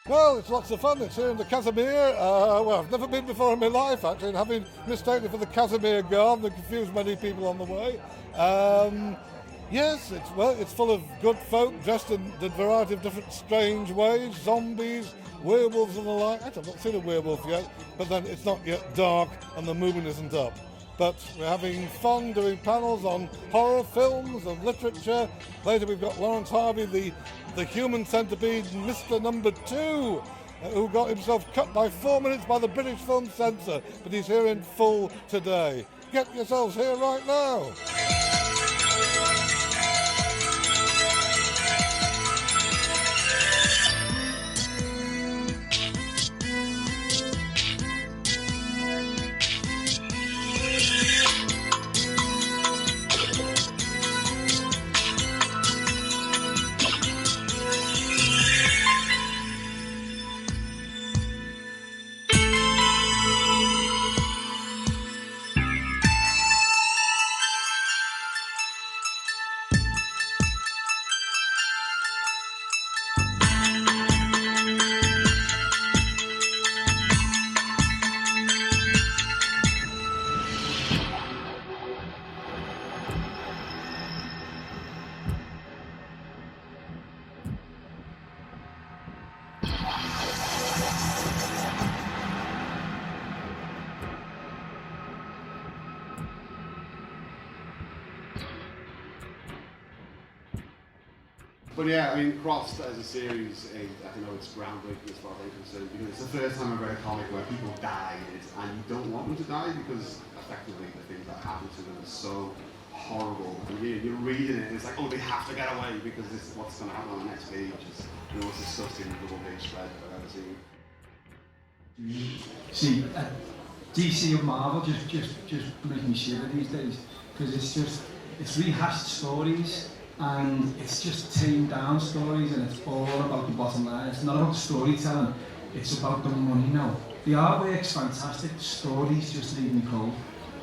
Well, it's lots of fun. It's here in the Casimir. Well, I've never been before in my life, actually, and having mistaken it for the Casimir Garden and confused many people on the way. Yes, it's full of good folk dressed in the variety of different strange ways, zombies, werewolves and the like. I've not seen a werewolf yet, but then it's not yet dark and the moon isn't up. But we're having fun doing panels on horror films and literature. Later we've got Lawrence Harvey, the human centipede, Mr. Number 2, who got himself cut by 4 minutes by the British Film Censor, but he's here in full today. Get yourselves here right now. But yeah, I mean, Crossed as a series, I know it's groundbreaking as far as I'm concerned, because it's the first time I've read a comic where people die, and you don't want them to die because effectively the things that happen to them are so horrible. And you're reading it, and it's like, oh, they have to get away because this is what's going to happen on the next page. It's the most disgusting double-page spread I've ever seen. See, DC or Marvel just make me shiver these days, because it's rehashed stories. And it's just tamed down stories, and it's all about the bottom line. It's not about storytelling, it's about the money now. The artwork's fantastic, the stories just leave me cold.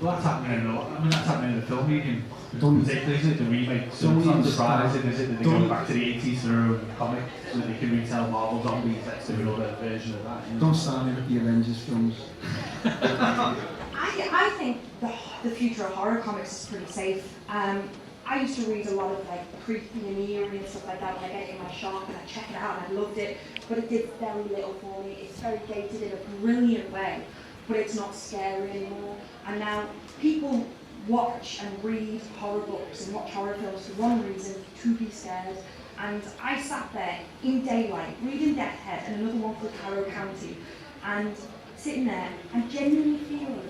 Well, that's happening in a lot. I mean, that's happening in the film medium. Particularly, isn't it? The remake. So it's not surprising, is it, that they go back to the 80s to their own comic so that they can retell Marvel Zombies. Let's do another version of that. You know? Don't start me with the Avengers films. I think the future of horror comics is pretty safe. I used to read a lot of like creepy and eerie and stuff like that when I get it in my shop, and I check it out and I loved it, but it did very little for me. It's very dated in a brilliant way, but it's not scary anymore. And now people watch and read horror books and watch horror films for one reason, to be scared. And I sat there in daylight reading Death Head and another one called Harrow County, and sitting there and genuinely feeling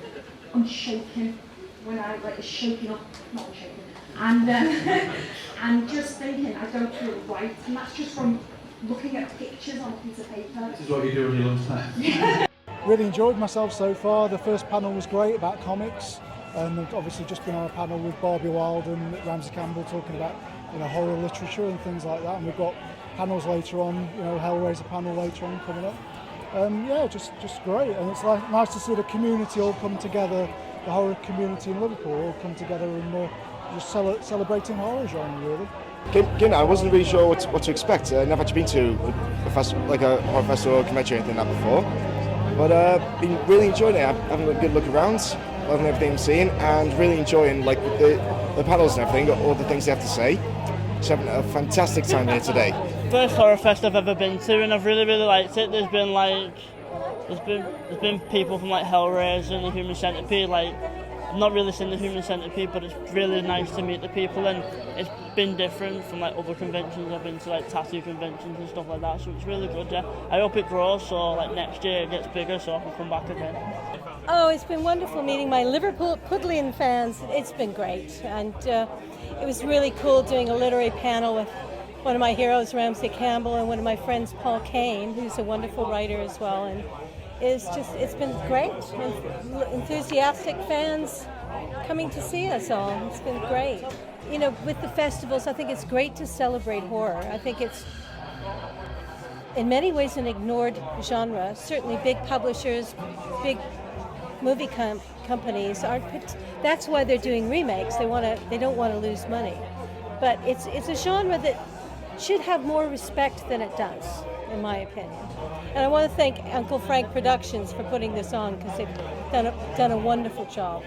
unshaken when I like shaking up, not shaken. And and just thinking, I don't feel right, and that's just from looking at pictures on a piece of paper. This is what you do on your lunchtime. Really enjoyed myself so far. The first panel was great about comics, and I've obviously just been on a panel with Barbie Wilde and Ramsey Campbell talking about horror literature and things like that. And we've got panels later on, Hellraiser panel later on coming up. Yeah, just great, and it's nice to see the community all come together, the horror community in Liverpool all come together and just celebrating horror genre, really. I wasn't really sure what to expect. I've never actually been to a festival, like a horror festival or convention or anything like that before. But been really enjoying it. Having a good look around, loving everything I'm seeing, and really enjoying like the panels and everything, all the things they have to say. Just having a fantastic time here today. First horror fest I've ever been to, and I've really liked it. There's been people from like Hellraiser and the Human Centipede. I've not really seen the Human Centipede, but it's really nice to meet the people, and it's been different from like other conventions I've been to, like tattoo conventions and stuff like that, so it's really good. Yeah, I hope it grows, so like next year it gets bigger so I can come back again. Oh, it's bin wonderful meeting my Liverpool Pudlian fans. It's been great, and it was really cool doing a literary panel with one of my heroes, Ramsey Campbell, and one of my friends, Paul Kane, who's a wonderful writer as well. And it's been great. Enthusiastic fans coming to see us all. It's been great. With the festivals, I think it's great to celebrate horror. I think it's in many ways an ignored genre. Certainly big publishers, big movie companies aren't. That's why they're doing remakes. They don't want to lose money. But it's a genre that should have more respect than it does, in my opinion. And I want to thank Uncle Frank Productions for putting this on because they've done a wonderful job.